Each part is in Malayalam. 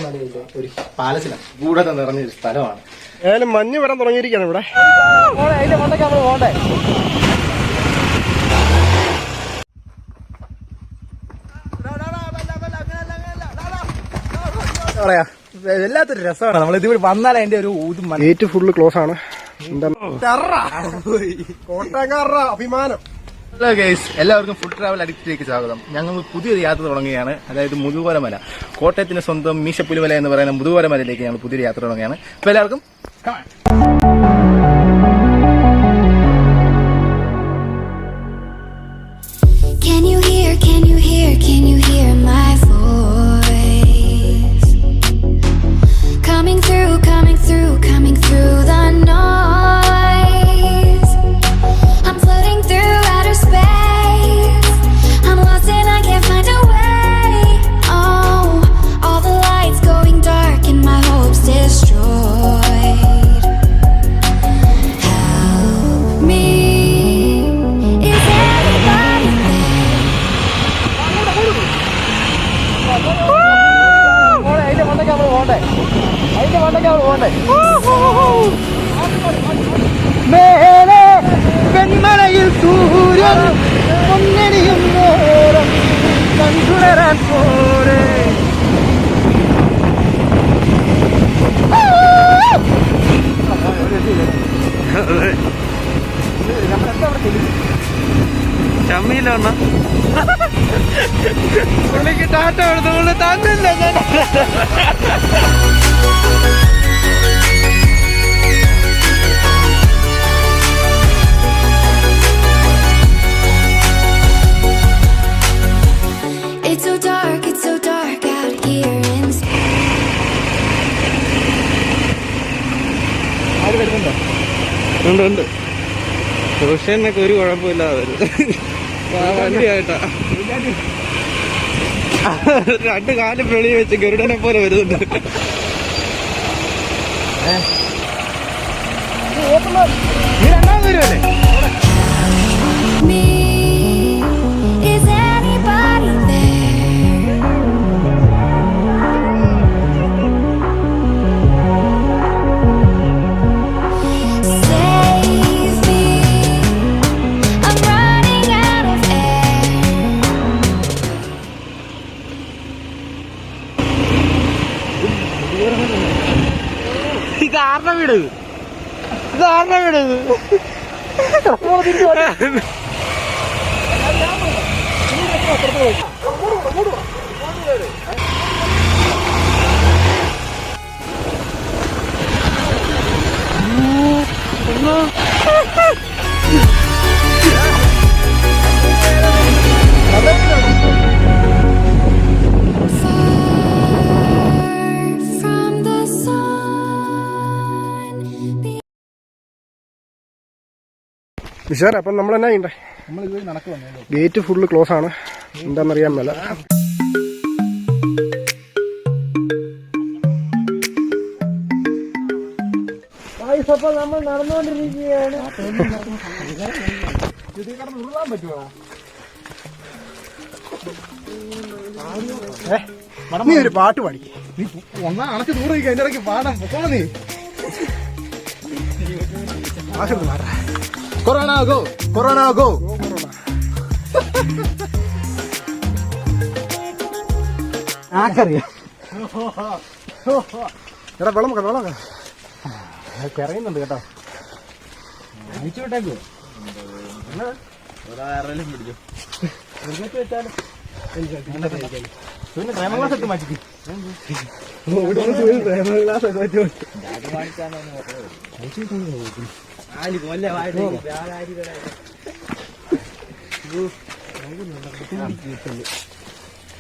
മലയിലെ ഒരു പാലസിലാണ് കൂടെ നിറഞ്ഞൊരു സ്ഥലമാണ്. ഏതായാലും മഞ്ഞ് വരാൻ തുടങ്ങിയിരിക്കുകയാണ് ഇവിടെ. അതിന്റെ മണ്ടയ്ക്ക് നമ്മൾ പോകണ്ടേ? പറയാ വല്ലാത്തൊരു രസമാണ്. നമ്മൾ ഇതിവിടെ വന്നാൽ അതിന്റെ ഒരു ഗേറ്റ് ഫുള്ള് ക്ലോസ് ആണ്. കോട്ടക്കാരുടെ അഭിമാനം. ഹലോ ഗൈസ്, എല്ലാവർക്കും ഫുഡ് ട്രാവൽ അഡിക്റ്റിലേക്ക് സ്വാഗതം. ഞങ്ങൾ പുതിയൊരു യാത്ര തുടങ്ങുകയാണ്. അതായത് മുതുവരമല, കോട്ടയത്തിന് സ്വന്തം മീശപ്പുലിമല എന്ന് പറയുന്ന മുതുവരമലയിലേക്ക് ഞങ്ങൾ പുതിയൊരു യാത്ര തുടങ്ങുകയാണ്. അപ്പൊ എല്ലാവർക്കും Can you hear my voice coming through the noise? I'm floating through outer space. I'm lost and I can't find a way. Oh, all the lights going dark and my hopes destroyed. Help me. Is anybody there? അതിന്റെ മണ്ടയ്ക്ക് നമ്മൾ പോകണ്ടേ? അതിന്റെ മണ്ടയ്ക്ക് നമ്മൾ പോകണ്ടേ? മേലെ പെൺമലയിൽ സൂര്യൻ പൊന്നണിയും നേരം കണ്ടുണരാൻ പോലെ. ചമ്മയിലാണ് പുള്ളിക്ക് ടാറ്റ എടുത്തുകൊണ്ട് തന്നില്ല ഞാൻ. It's so dark out here inside. ആര് വരുന്നുണ്ടോ? ഉണ്ട്. റോഷനൊക്കെ ഒരു കുഴപ്പമില്ലാതെ വരുന്നത് വണ്ടിയായിട്ടാ. രണ്ട് കാലം വെളി വെച്ച് ഗരുഡനെ പോലെ വരുന്നുണ്ട്. നീ രണ്ടാമത് വരുമല്ലേ? Me, is anybody there? Save me, I'm running out of air. ഇതാരുടെ വീട്? From the sun. വിശാല, അപ്പം നമ്മൾ എന്നാ ചെയ്യണ്ടേ? നമ്മൾ ഇതുവഴി നടക്കുവന്നല്ലോ. ഗേറ്റ് ഫുള്ള് ക്ലോസ് ആണ്. എന്താണെന്നറിയാൻ മേല. അപ്പൊ നമ്മൾ നടന്നുകൊണ്ടിരിക്കുകയാണ്. ഉരുളാൻ പറ്റുമോ? നീ ഒരു പാട്ട് പാടി. നീ ഒന്നാ അണച്ച് ദൂരം അതിന്റെ ഇടയ്ക്ക് പാടാൻ പൊക്കോളൂ. നീ കൊറോണ ഗോ. ആക്കറിയാം. എടാ വെള്ളം കറിയുന്നുണ്ട് കേട്ടോ. അയച്ചു വിട്ടേക്കോ? പിടിക്കും വെച്ചാലും പിന്നെ പ്രേമ ഗ്ലാസ് ഇട്ട് മാറ്റി.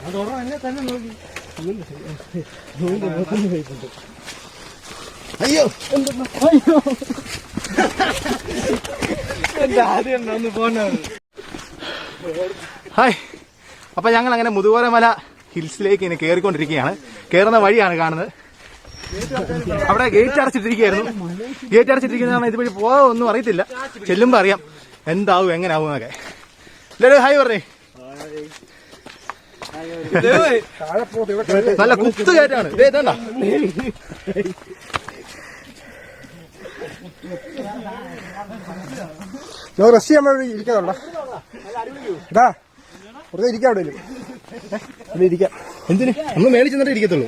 അതോടെ എന്നെ തന്നെ നോക്കി. അയ്യോ എന്റെ ആദ്യം ഒന്ന് പോന്നത്. ഹായ്, അപ്പൊ ഞങ്ങൾ അങ്ങനെ മുതുവരമല ഹിൽസിലേക്ക് ഇങ്ങനെ കയറിക്കൊണ്ടിരിക്കുകയാണ്. കയറുന്ന വഴിയാണ് കാണുന്നത്. അവിടെ ഗേറ്റ് അടച്ചിട്ടിരിക്കുകയായിരുന്നു. ഗേറ്റ് അടച്ചിട്ടിരിക്കുന്ന ഇതുവഴി പോകാൻ ഒന്നും അറിയത്തില്ല. ചെല്ലുമ്പോ അറിയാം എന്താവും എങ്ങനെയാവും എന്നൊക്കെ. എല്ലാവരും ഹായ് പറഞ്ഞേ. നല്ല കുത്തു കയറ്റാണ്. ഇതേണ്ട റെസ്റ്റ് ചെയ്യാൻ വേണ്ടി ഇരിക്കാറുണ്ടോ? ഇതാ വെറുതെ ഇരിക്കാം. ഇവിടെ ഇരിക്കാം. എന്തിന് ഒന്ന് മേളിൽ ചെന്നിട്ട് ഇരിക്കത്തുള്ളൂ.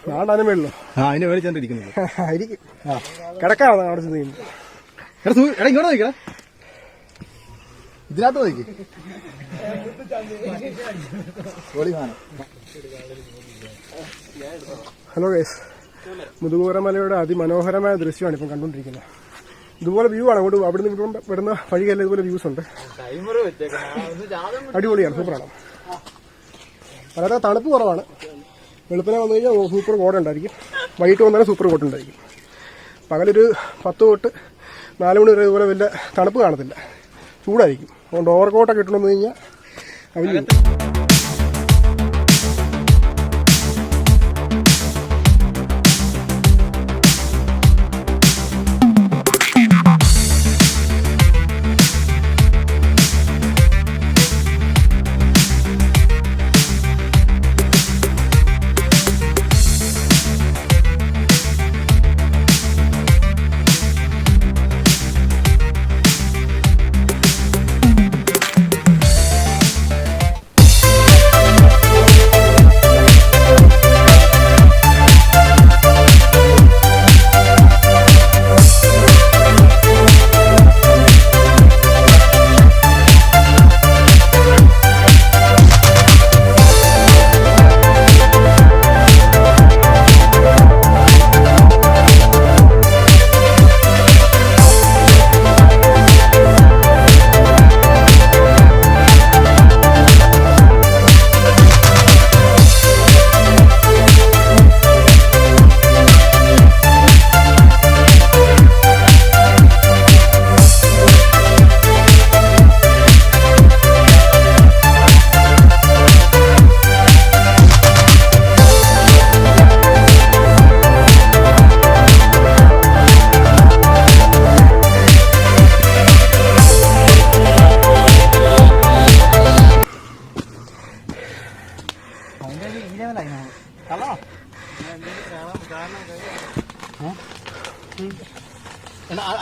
ഞാൻ അതിന് മേളിലോ? അതിന്റെ മേളിൽ ചെന്നിട്ട് ഇരിക്കുന്നുള്ളൂ. ഇരിക്കും. കിടക്കാണ് അവിടെ ചെന്ന് എടാ ഇങ്ങോട്ട് നോക്കിക്കടാ, ഇതിനകത്ത് നോക്കി. ഹലോ ഗൈസ്, മുതുകൂരമലയുടെ അതിമനോഹരമായ ദൃശ്യമാണ് ഇപ്പം കണ്ടുകൊണ്ടിരിക്കുന്നത്. ഇതുപോലെ വ്യൂ ആണ്. അങ്ങോട്ട് അവിടുന്ന് വിടുന്ന വഴിയല്ല ഇതുപോലെ വ്യൂസ് ഉണ്ട്. അടിപൊളിയാണ്, സൂപ്പറാണ്. വളരെ തണുപ്പ് കുറവാണ്. വെളുപ്പിനെ വന്നു കഴിഞ്ഞാൽ സൂപ്പർ കോട ഉണ്ടായിരിക്കും. വൈകിട്ട് വന്നാലും സൂപ്പർ കോട്ട് ഉണ്ടായിരിക്കും. പകലൊരു 10 തൊട്ട് 4 മണി വരെ ഇതുപോലെ വലിയ തണുപ്പ് കാണത്തില്ല, ചൂടായിരിക്കും. അതുകൊണ്ട് ഓവർ കോട്ടൊക്കെ ഇട്ടുണ്ടെന്ന് കഴിഞ്ഞാൽ അവന്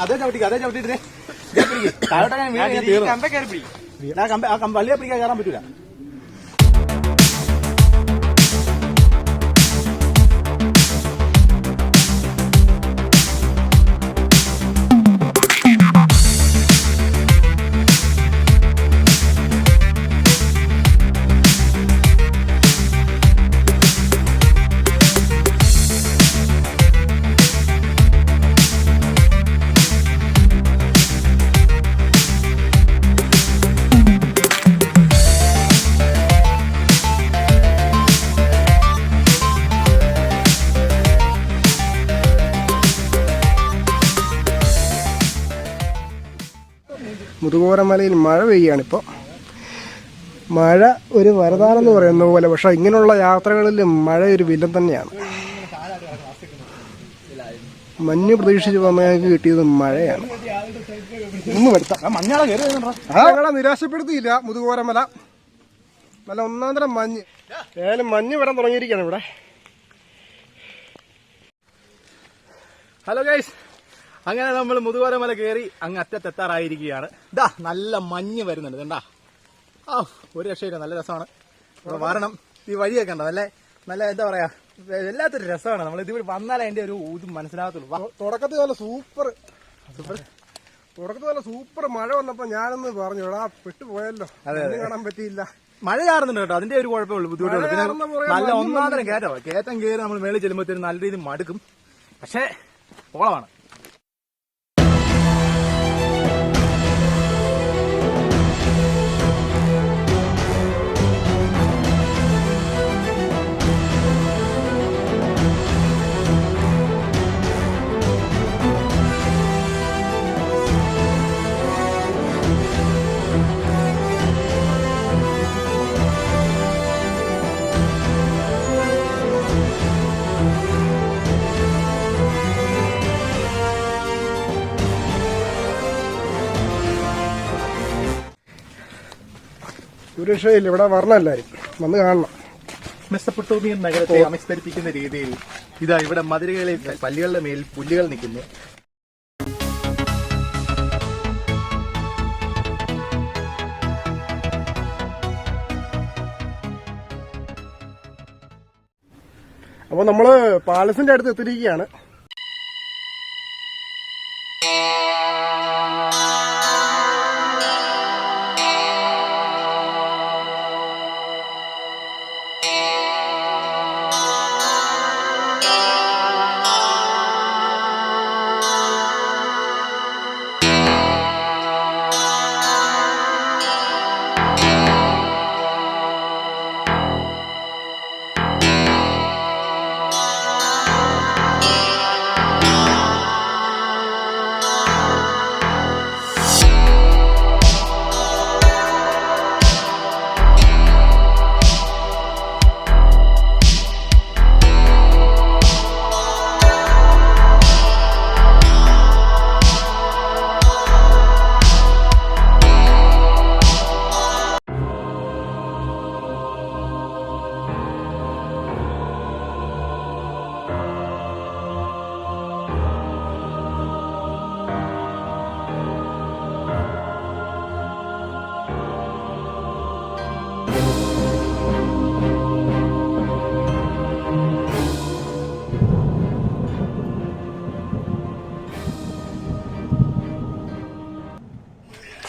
അതേ ചവിട്ടിട്ട് വള്ളിയെ പിടിക്കാൻ കയറാൻ പറ്റൂല. മുതുകൂരമലയിൽ മഴ പെയ്യാണിപ്പോൾ. മഴ ഒരു വരദാനെന്ന് പറയുന്ന പോലെ. പക്ഷെ ഇങ്ങനെയുള്ള യാത്രകളിൽ മഴ ഒരു വില്ലൻ തന്നെയാണ്. മഞ്ഞ് പ്രതീക്ഷിച്ച് വന്നയാൾക്ക് കിട്ടിയത് മഴയാണ്. ഞങ്ങളെ നിരാശപ്പെടുത്തിയില്ല മുതുകൂരമല. നല്ല ഒന്നാന്തരം മഞ്ഞ്. ഏതായാലും മഞ്ഞ് വരാൻ തുടങ്ങിയിരിക്കുകയാണ് ഇവിടെ. ഹലോ ഗൈസ്, അങ്ങനെ നമ്മൾ മുതുകൂരമല കയറി അങ്ങ് അറ്റത്തെത്താറായിരിക്കുകയാണ്. ഇതാ നല്ല മഞ്ഞ് വരുന്നുണ്ട്. ഇതാ ഒരു രക്ഷയില്ല, നല്ല രസമാണ്. വരണം. ഈ വഴിയൊക്കെ ഉണ്ടോ നല്ല നല്ല എന്താ പറയാ, വല്ലാത്തൊരു രസമാണ്. നമ്മൾ ഇതിവിടെ വന്നാലേ അതിന്റെ ഒരു ഇത് മനസ്സിലാകത്തുള്ളൂ. തുടക്കത്തിൽ നല്ല സൂപ്പർ മഴ വന്നപ്പോ ഞാനൊന്ന് പറഞ്ഞു, എടാ പെട്ടുപോയല്ലോ, കാണാൻ പറ്റിയില്ല. മഴ ചാറുന്നുണ്ട് കേട്ടോ, അതിന്റെ ഒരു കുഴപ്പമുള്ളൂ, ബുദ്ധിമുട്ടുള്ളൂ. പിന്നെ നല്ല ഒന്നാന്തരം കയറ്റം കയറി നമ്മൾ മേളിൽ ചെല്ലുമ്പോഴത്തേനും നല്ല രീതിയിൽ മടുക്കും. പക്ഷേ ഓളമാണ്. ഒരു രക്ഷയില്ല, ഇവിടെ വരണം എല്ലാവരും. വന്ന് കാണണം. മെസ്സപ്പൊട്ടോമിയൻ നഗരത്തെ അമസ്തരിപ്പിക്കുന്ന രീതിയിൽ ഇതാ ഇവിടെ മതിലുകളിൽ പല്ലുകളുടെ മേൽ പുല്ലുകൾ നിൽക്കുന്നു. അപ്പോൾ നമ്മള് പാലസിന്റെ അടുത്ത് എത്തിയിരിക്കുകയാണ്.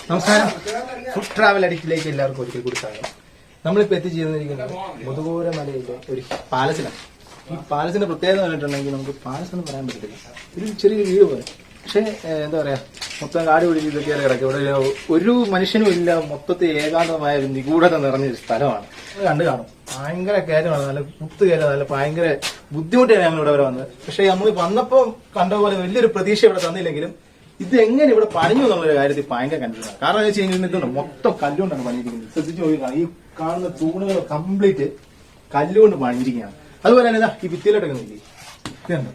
നമസ്കാരം. ഫുഡ് ട്രാവൽ അഡിക്റ്റിലേക്ക് എല്ലാവർക്കും ഒരിക്കൽ കൂടി സ്വാഗതം. നമ്മളിപ്പോൾ എത്തിച്ചേർന്നിരിക്കുന്നത് മുതുകോര മലയിലെ ഒരു പാലസിലാണ്. ഈ പാലസിന്റെ പ്രത്യേകത പറഞ്ഞിട്ടുണ്ടെങ്കിൽ നമുക്ക് പാലസ് എന്ന് പറയാൻ പറ്റത്തില്ല, ഒരു ചെറിയൊരു വീട് പോലെ. പക്ഷേ എന്താ പറയാ, മൊത്തം കാട് പിടിച്ച് ഇതൊക്കെയാണ് കിടക്കുക. ഇവിടെ ഒരു മനുഷ്യനും ഇല്ല, മൊത്തത്തിൽ ഏകാന്തമായ ഒരു നിഗൂഢത നിറഞ്ഞൊരു സ്ഥലമാണ്. കണ്ടു കാണും, ഭയങ്കര കയറ്റമാണ്, നല്ല കുത്തുകയറ്റം, നല്ല ഭയങ്കര ബുദ്ധിമുട്ടാണ് ഞങ്ങൾ ഇവിടെ വരെ വന്നത്. പക്ഷെ നമ്മൾ വന്നപ്പോൾ കണ്ട പോലെ വലിയൊരു പ്രതീക്ഷ ഇവിടെ തന്നില്ലെങ്കിലും ഇത് എങ്ങനെ ഇവിടെ പണിഞ്ഞു എന്നുള്ളൊരു കാര്യത്തിൽ ഭയങ്കര കൺഫ്യൂഷനാണ്. കാരണം എന്ന് വെച്ച് കഴിഞ്ഞാൽ ഇതുണ്ട്, മൊത്തം കല്ലുകൊണ്ടാണ് പണിയിരിക്കുന്നത്. ശ്രദ്ധിച്ചു നോക്കിയാണ്, ഈ കാണുന്ന തൂണുകൾ കംപ്ലീറ്റ് കല്ലുകൊണ്ട് പണിഞ്ഞിരിക്കുകയാണ്. അതുപോലെ തന്നെ ഈ ഭിത്തിയിലോട്ടൊക്കെ നോക്കി, ഇതുണ്ട്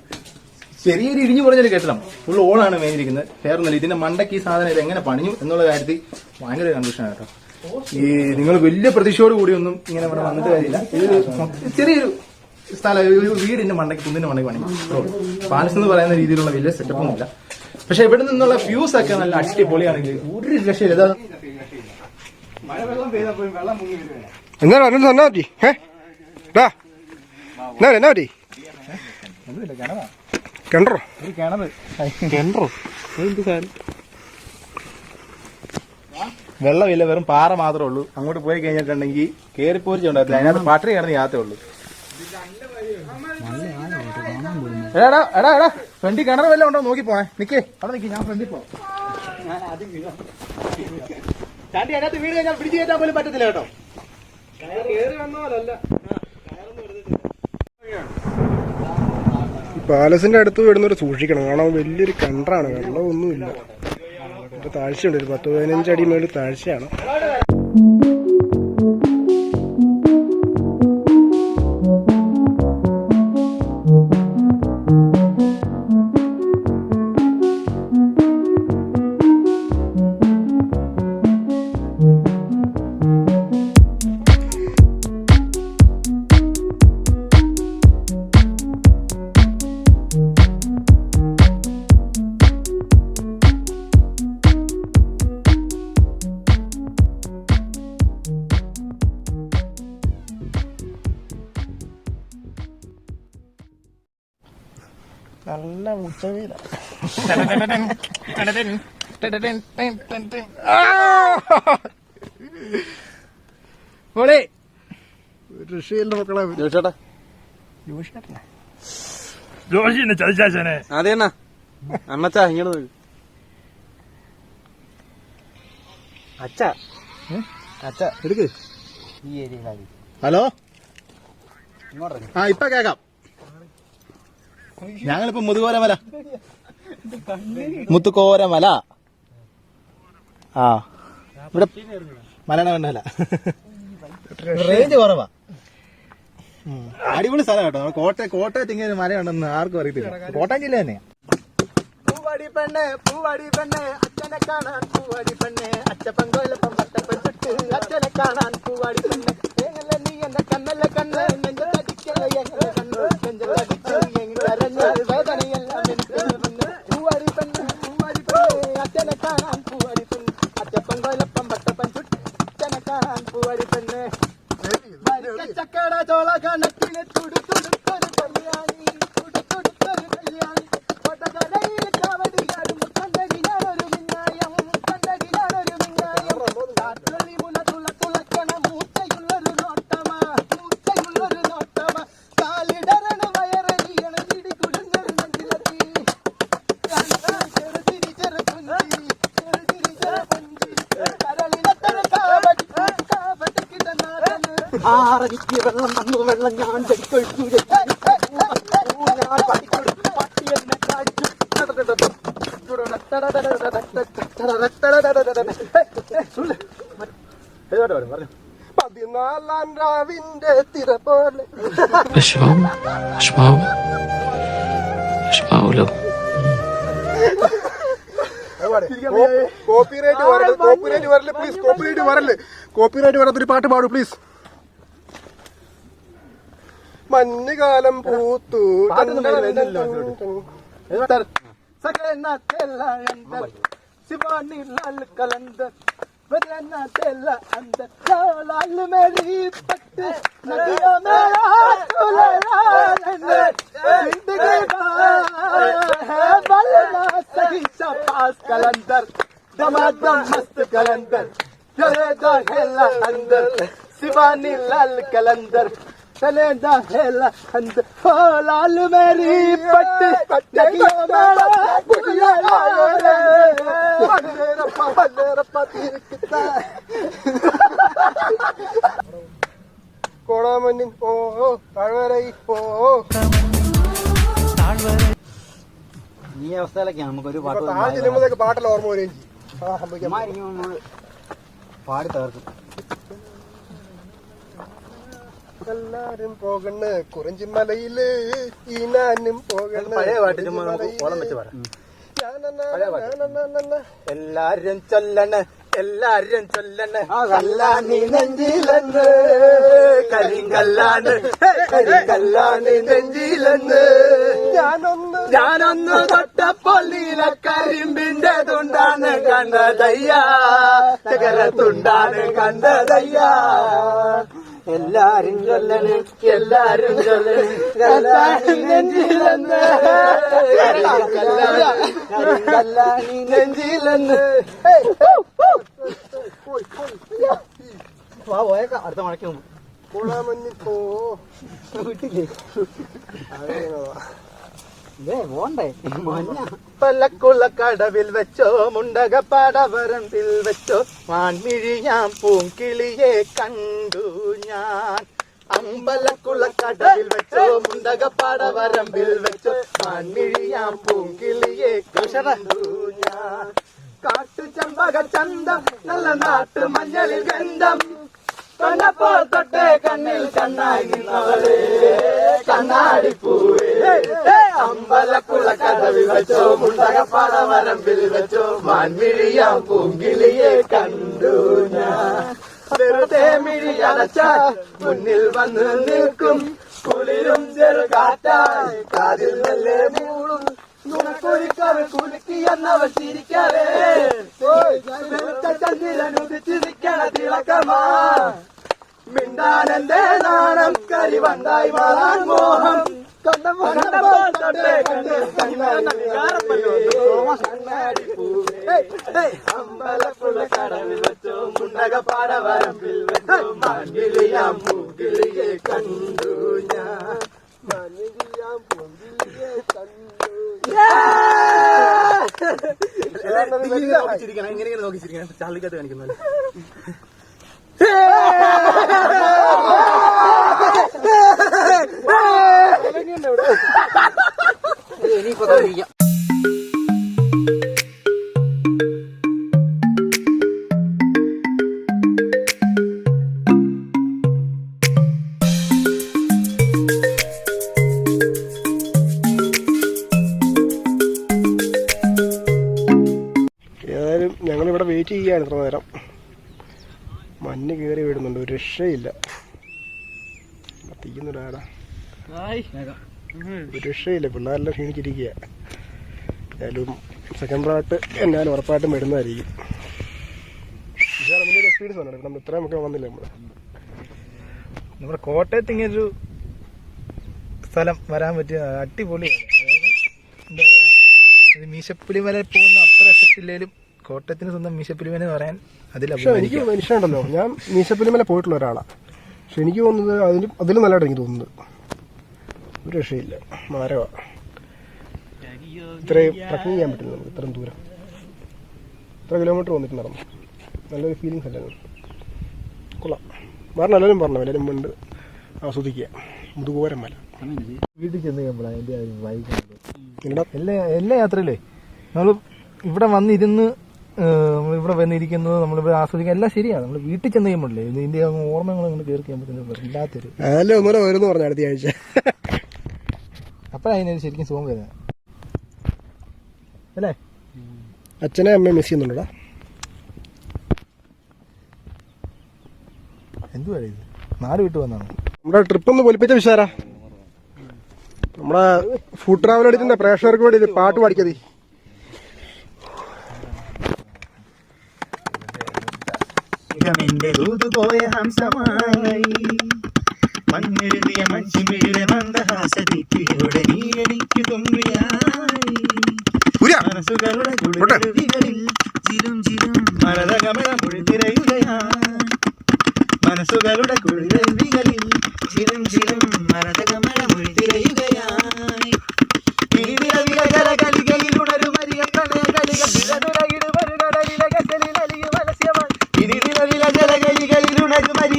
ചെറിയൊരു ഇടിഞ്ഞു പറഞ്ഞൊരു കെട്ടിടം, ഫുൾ ഓണാണ് മേഞ്ഞിരിക്കുന്നത്. വേറൊന്നുമില്ല, ഇതിന്റെ മണ്ടയ്ക്ക് ഈ സാധനം ഇത് എങ്ങനെ പണിഞ്ഞു എന്നുള്ള കാര്യത്തിൽ ഭയങ്കര കൺഫ്യൂഷനാണ് കേട്ടോ. ഈ നിങ്ങൾ വലിയ പ്രതീക്ഷയോട് കൂടിയൊന്നും ഇങ്ങനെ ഇവിടെ വന്നിട്ട് കാര്യമില്ല. ഇത് ചെറിയൊരു സ്ഥലം, ഒരു വീടിന്റെ മണ്ടയ്ക്ക് കുന്നിന്റെ മണ്ടയ്ക്ക് പണിയും. പാലസ് എന്ന് പറയുന്ന രീതിയിലുള്ള വലിയ സെറ്റപ്പൊന്നുമില്ല. പക്ഷെ ഇവിടെ നിന്നുള്ള വ്യൂസ് ഒക്കെ നല്ല അടിപൊളിയാണെങ്കിൽ ഒരു രക്ഷയില്ല. മഴവെള്ളം പെയ്തപ്പോൾ വെള്ളം മുങ്ങി വരുവാണ്. എന്നാ പറ്റി എന്നാ പറ്റി ഒന്നുമില്ല, കിണറാ, കിണറോ? ഒരു കിണറ്. കിണറോ? വെള്ളമില്ല, വെറും പാറ മാത്രമേ ഉള്ളൂ. അങ്ങോട്ട് പോയി കഴിഞ്ഞിട്ടുണ്ടെങ്കിൽ കയറിപ്പോരിച്ചുണ്ടാകത്തില്ല, അതിനകത്ത് പട്ടറി കിടന്ന് യാത്രേ ഉള്ളൂ. എടാ എടാ എടാ, ഫ്രണ്ടിൽ കിണർ വല്ലതും ഉണ്ടോ നോക്കി പോണേ. നിക്കേ അവിടെ നിൽക്കി, ഞാൻ ഫ്രണ്ടിൽ പോവാം. ചാണ്ടി അതിനകത്ത് വീട് കഴിഞ്ഞാൽ പിടിച്ചു കയറ്റാൻ പോലും പറ്റത്തില്ല കേട്ടോ. ഈ പാലസിന്റെ അടുത്ത് വിടുന്നവർ സൂക്ഷിക്കണം, കാരണം വലിയൊരു കിണറാണ്, വെള്ളമൊന്നുമില്ല. ഇപ്പൊ താഴ്ചയുണ്ട്, ഒരു 10-15 അടി മേളിൽ താഴ്ചയാണ്. നല്ല മുച്ചവീല. രക്ഷയില്ല മക്കളെ. ജോഷിനെ ചതിച്ചാച്ചനെ അതെന്നാ അണ്ണച്ചാ ഇങ്ങോട്ട് അച്ഛ അച്ഛ എടുക്ക്. ഈ ഏരിയയിലായി. ഹലോ, ആ ഇപ്പൊ കേക്കാം. ഞങ്ങളിപ്പോ മുതുകോരമല, മുത്തുകോരമല. ആ ഇവിടെ മലയാളം വേണ്ടല്ല, റേഞ്ച് കുറവാ. അടിപൊളി സ്ഥലം കേട്ടോ. കോട്ടയത്ത് ഇങ്ങനെ മലയുണ്ടെന്ന് ആർക്കും അറിയത്തില്ല. കോട്ടയം ജില്ല തന്നെയാ. പൂവാടി പെണ്ണെ പൂവാടി പെണ്ണെ അച്ഛനെ കാണാൻ പൂവാടി പെണ്ണെ അച്ഛപ്പൻ കൊല്ലപ്പം പട്ടപ്പൻ ചുട്ട് അച്ഛനെ കാണാൻ പൂവാടി പെണ്ണെ നീ എന്റെ കണ്ണല്ല കണ്ണ് നെഞ്ചടിക്കല എങ്ങനെ കണ്ണു നെഞ്ചടിച്ചു എങ്ങനെ കരഞ്ഞ വേദനയെല്ലാം എനിക്ക് വന്ന് പൂവാരി പെണ്ണ് അച്ഛനെ കാണാൻ പൂവാരി പെണ്ണ് അച്ചപ്പൻ കൊലപ്പം പട്ടപ്പൻ ചുറ്റനെ കാണാൻ പൂവാരി പെണ്ണ് ചക്കട ചോള കണക്കിന് തുടുത്തുടുത്തൊരു കല്യാണി തുടുത്തുടുത്തൊരു കല്യാണി കൊട്ടകടയിൽ കാവടികാരും കണ്ടടിയാനൊരു മിന്നായം കണ്ടടിയാനൊരു മിന്നായം കാറ്റുള്ളി മുന തുളക്കണ മൂച്ചയുള്ളൊരു നോട്ടമാ മൂച്ചയുള്ളൊരു നോട്ടമാ കാലിടറണ വയറരിയണ ഇടി കുടുങ്ങൊരു നെഞ്ചിലെത്തി ചെറുതിരി ചെറുകുഞ്ചി ചെറുതിരി ചെറുകുഞ്ചി കരളിനത്തര കാവടി കാവടി കിടന്നാടന് ആറടിക്ക് വെള്ളം തന്നു വെള്ളം ഞാൻ ചെടിക്കൊഴിച്ചു ഞാൻ പട്ടിക്കൊടുത്തു പട്ടി എന്നെ കാടിച്ചു 14 രാവിന്റെ തിര പോലെ കോപ്പിറൈറ്റ് വരല് പ്ലീസ്. കോപ്പിറൈറ്റ് വരാത്തൊരു പാട്ട് പാടൂ പ്ലീസ്. മഞ്ഞുകാലം പൂത്തു सकना तेला अंदर शिवानी लाल कलंदर बदलना तेला अंदर लाल मेरी पट्ट नदिया मेरा जिंदगी है बलना सही पास कलंदर दमादम मस्त कलंदर चलेगा हेला अंदर शिवानी लाल कलंदर चलेगा हेला अंदर ओ लाल मेरी पट्ट नदिया मेरा കോടാമഞ്ഞിൻ ഓ താഴ്വരൈ ഓ. ഈ അവസ്ഥയിലൊക്കെ നമുക്കൊരു പാട്ട് താഴെ ചെല്ലുമ്പോഴേക്ക് പാട്ടെല്ലാം ഓർമ്മ വരികയും ചെയ്യും. സംഭവിക്കാൻ പാടി തകർക്കും. എല്ലാരും പോകണ് കുറിഞ്ചിമലയില് ഈ ഞാനും പോകണ്. പഴയ പാട്ട് ചുമ്മാ നമുക്ക് ഓളം വെച്ച് പാടാം. എല്ലാരും ചൊല്ലണ് എല്ലാരും ചൊല്ലണ് കല്ലാണി നെഞ്ചിലെന്ന് കരിങ്കല്ലാണ് കരിങ്കല്ലാണ് നെഞ്ചിലെന്ന് ഞാനൊന്ന് തൊട്ടപ്പോൾ നീല കരിമ്പിന്റെ തുണ്ടാണ് കണ്ടതയ്യാ ചകരത്തുണ്ടാണ് കണ്ടതയ്യാ എല്ലാരും ചൊല്ലണ് എല്ലാരും ചൊല്ലണ് കല്ലാണി നെഞ്ചിലെന്ന് കല്ലാണി നെഞ്ചിലെന്ന് പോയേക്കാം അടുത്ത മഴയ്ക്ക് മുമ്പ് കോടാമഞ്ഞിൻ ഓ വീട്ടില്ലേ പോണ്ടേ മഞ്ഞ പല്ലക്കുള്ള കടവിൽ വെച്ചോ മുണ്ടകപ്പാടവരമ്പിൽ വെച്ചോ മാൻമിഴിയാം പൂങ്കിളിയെ കണ്ടു ഞാൻ അമ്പലക്കുള്ള കടവിൽ വെച്ചോ മുണ്ടകപ്പാടവരമ്പിൽ വെച്ചോ മാൻമിഴിയാം പൂങ്കിളിയെ കണ്ടു ഞാൻ കാട്ടു ചമ്പക ചന്തം നല്ല നാട്ടു മഞ്ഞളിൽ ഗന്ധം കണ്ടപ്പോൾ തൊട്ടേ കണ്ണിൽ കണ്ണായി നിന്നവളേ കണ്ണാടിപ്പൂവേ അമ്പലക്കുള്ള കടവിൽ വെച്ചോ മുണ്ടകപ്പാടവരമ്പിൽ വെച്ചോ മാൻമിഴിയാം പൂങ്കിളിയെ കണ്ടു ഞാൻ വെറുതെ മിഴി അടച്ച മുന്നിൽ വന്ന് നിൽക്കും കുളിരും ചെറുകാറ്റായി കാതിൽ നല്ലേ മൂളും നുണക്കൊരിക്കവൾ കുലുക്കിയെന്നവൾ ചിരിക്കവേ ചന്ദ്രനുദിച്ച് നിൽക്കണ തിളക്കമാ മിണ്ടാനെന്റെ നാണം കരിവണ്ടായി മാറാൻ മോഹം അമ്പലപ്പുള്ള കടവിൽ വെച്ചോ മുണ്ടകപ്പാടവരമ്പിൽ വെച്ചോ മാൻകിളിയാം പൂങ്കിളിയെ കണ്ടു ഞാൻ മഞ്ഞിയാം പൊങ്കിളിയെ കണ്ടു. നോക്കിച്ചിരിക്കണം ഇങ്ങനെ നോക്കിച്ചിരിക്കണം ചാളിക്കകത്ത് കാണിക്കുന്നത് ഇനിയിപ്പോ കഴിക്കാം. ഏതായാലും ഞങ്ങളിവിടെ വെയിറ്റ് ചെയ്യുകയാണ് ഇത്ര നേരം. മഞ്ഞ് കയറി വിടുന്നുണ്ട്, ഒരു രക്ഷയില്ല. ഒരു രക്ഷയില്ല, പിള്ളേരെല്ലാം ക്ഷീണിച്ചിരിക്കുക. എന്നാലും സെക്കൻഡ് പാർട്ട് എന്നാലും ഉറപ്പായിട്ടും വരുന്നതായിരിക്കും. പക്ഷേ അതിൻ്റെ ഒരു എക്സ്പീരിയൻസ് ആണ്. നമ്മൾ ഇത്രയും ഒക്കെ വന്നില്ല. നമ്മുടെ കോട്ടയത്ത് ഇങ്ങനൊരു സ്ഥലം വരാൻ പറ്റിയ അടിപൊളിയാണ്. അതായത് എന്താ പറയുക, മീശപ്പുലിമല പോകുന്ന അത്ര എഫക്റ്റില്ലേലും കോട്ടയത്തിന് സ്വന്തം മീശപ്പുലിമല എന്ന് പറയാൻ അതിൽ എനിക്ക് മനുഷ്യനുണ്ടല്ലോ, ഞാൻ മീശപ്പുലിമല പോയിട്ടുള്ള ഒരാളാണ്. പക്ഷെ എനിക്ക് തോന്നുന്നത് അതിലും നല്ലതായിട്ട് എനിക്ക് തോന്നുന്നത്. ഒരു രക്ഷയില്ല, മാരവാ. ഇത്രയും ട്രക്കിങ് ചെയ്യാൻ പറ്റില്ല നമുക്ക്, ഇത്രയും ദൂരം, ഇത്ര കിലോമീറ്റർ വന്നിട്ട് നടന്നു. നല്ലൊരു ഫീലിങ്സ് അല്ലേ, കൊള്ളാം. വേറെ എല്ലാവരും പറഞ്ഞു, എല്ലാവരും മുണ്ട് ആസ്വദിക്കുക മുതുകോരം മല. വീട്ടിൽ ചെന്ന് കഴിയുമ്പോഴാണ് അതിൻ്റെ എല്ലാ യാത്രയിലേ നമ്മൾ ഇവിടെ വന്നിരുന്ന് നമ്മളിവിടെ വന്നിരിക്കുന്നത് നമ്മളിവിടെ ആസ്വദിക്കുക എല്ലാം ശരിയാണ്. നമ്മൾ വീട്ടിൽ ചെന്ന് കഴിയുമ്പോഴേ ഇതിന്റെ ഓർമ്മകൾ അങ്ങനെ കയറി കഴിയുമ്പോൾ ഇല്ലാത്തൊരു അതല്ലേ ഒന്നുകൂടെ വരുന്നു പറഞ്ഞു അടുത്ത ആഴ്ച. അപ്പോഴതിനൊരു ശരിക്കും സുഖം വരുന്നത് അല്ലേ. അച്ഛനെ അമ്മയെ മിസ് ചെയ്യുന്നുണ്ടോ? എന്തുവാ ഇത്, നാട് വിട്ടു വന്നാണ്. നമ്മുടെ ട്രിപ്പ് ഒന്ന് പൊലിപ്പിച്ച വിശാര. നമ്മുടെ ഫുഡ് ട്രാവൽ അടിച്ചിന്റെ പ്രേക്ഷകർക്ക് വേണ്ടി ഒരു പാട്ട് പാടിക്കതി. പോയ ഹംസമായി മഞ്ഞെഴുതിയ മഞ്ചിമിഴിയുടെ മന്ദഹാസദീപ്തിയോടെ നീ എനിക്ക് തുമ്പിയായി മനസ്സുകളുടെ കുളിരരുവികളിൽ ചിലും ചിലും മരതകമല മുഴുതിരയുകയായി മനസ്സുകളുടെ കുളിരരുവികളിൽ ചിലും ചിലും മരതകമല മുഴുതിരയുകയായി കലികയിൽ ഉണരുമരിയ പ്രണയ കലിക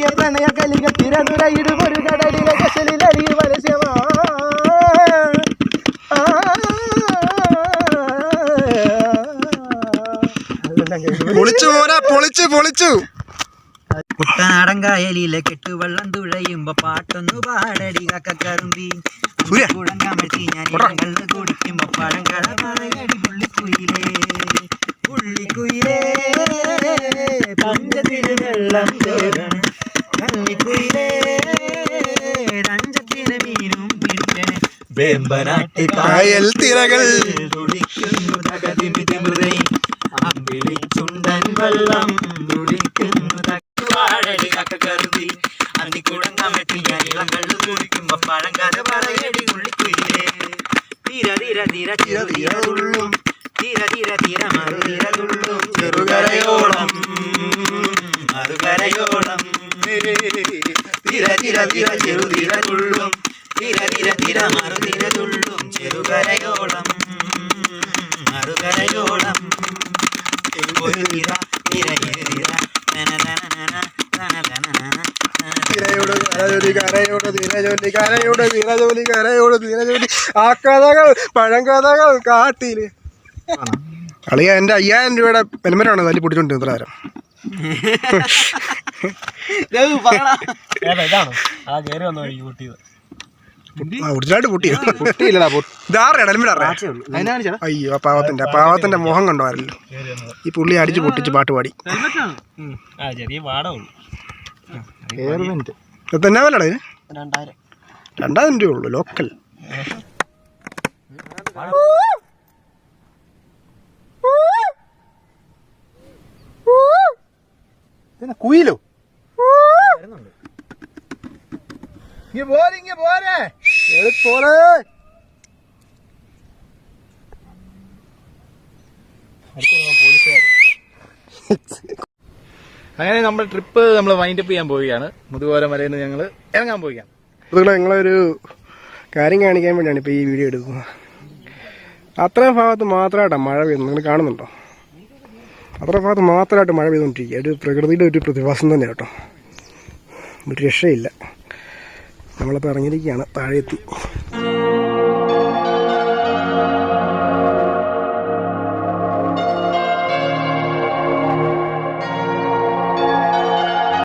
ിൽ പ്രണയ കലിക തിരനുരയിടുമൊരു കടലിലെ കസലിലരിയു മത്സ്യമാ. പൊളിച്ചു കുട്ടനാടൻ കായലിലെ കെട്ടുവെള്ളം തുഴയുമ്പോ പാട്ടൊന്നു പാടടി കക്കറുമ്പി കുഴങ്കമഴ്ത്തി ഞാൻ ഇടങ്ങളിൽ കുടിക്കുമ്പോ പഴങ്കട പറയടി പുള്ളിക്കുയിലേ പുള്ളിക്കുയിലേ പഞ്ചത്തിന് വെള്ളം തേടണം കള്ളിക്കുയിലേ രഞ്ചത്തിന് മീനും പിടിക്കണേ വേമ്പനാട്ടി കായൽ തിരകൾ തുടിക്കുന്നു തകതിമിതിമുറൈ അമ്പിളി ചുണ്ടൻ വെള്ളം തുടിക്കുന്നു വാഴടി കക്കറുമ്പി അന്നിക്കുടങ്കമഴ്ത്തി ഞാൻ ഇളങ്ങളിൽ കുടിക്കുമ്പോ പഴങ്കഥ പറയടി പുള്ളിക്കുയിലേ തീര തീര തീര ചിര തീര തുള്ളും തീര തീര തീര മറുതീര തുള്ളും ചെറുകരയോളം മറുകരയോളം തീര തീര തീര ചെറുതീര തുള്ളും തീര തീര തീര മറുതീര തുള്ളും ചെറുകരയോളം മറുകരയോളം ഒരു തീര തീര ഇരുതീര ആ കഥകൾ പഴങ്കഥകൾ കാട്ടില് കളിയ എന്റെ 5000 രൂപയുടെ പെരുമരാണ് തല്ലി പൊടിച്ചോണ്ട് ഇത്ര നേരം. അയ്യോ പാവത്തിന്റെ മുഖം കണ്ടോരല്ലോ. ഈ പുള്ളി അടിച്ചു പൊട്ടിച്ച് പാട്ട് പാടി. എന്നാ വിലടാ ഇത്? 2000 രൂപ ഉള്ളു ലോക്കൽ. കുയിലോ അങ്ങനെ നമ്മുടെ ട്രിപ്പ് നമ്മൾ വൈൻഡപ്പ് ചെയ്യാൻ പോവുകയാണ്. മുതുകോര മലയിൽ നിന്ന് ഞങ്ങൾ ഇറങ്ങാൻ പോവുകയാണ്. നിങ്ങളൊരു കാര്യം കാണിക്കാൻ വേണ്ടിയാണ് ഇപ്പോൾ ഈ വീഡിയോ എടുക്കുന്നത്. അത്രയും ഭാഗത്ത് മാത്രമായിട്ടാണ് മഴ പെയ്യുന്നത്. നിങ്ങൾ കാണുന്നുണ്ടോ? അത്രയും ഭാഗത്ത് മാത്രമായിട്ട് മഴ പെയ്തുകൊണ്ടിരിക്കുക. ഒരു പ്രകൃതിയുടെ ഒരു പ്രതിഭാസം തന്നെ കേട്ടോ. ഒരു രക്ഷയില്ല. നമ്മളിപ്പോൾ ഇറങ്ങിയിരിക്കുകയാണ്, താഴെത്തി.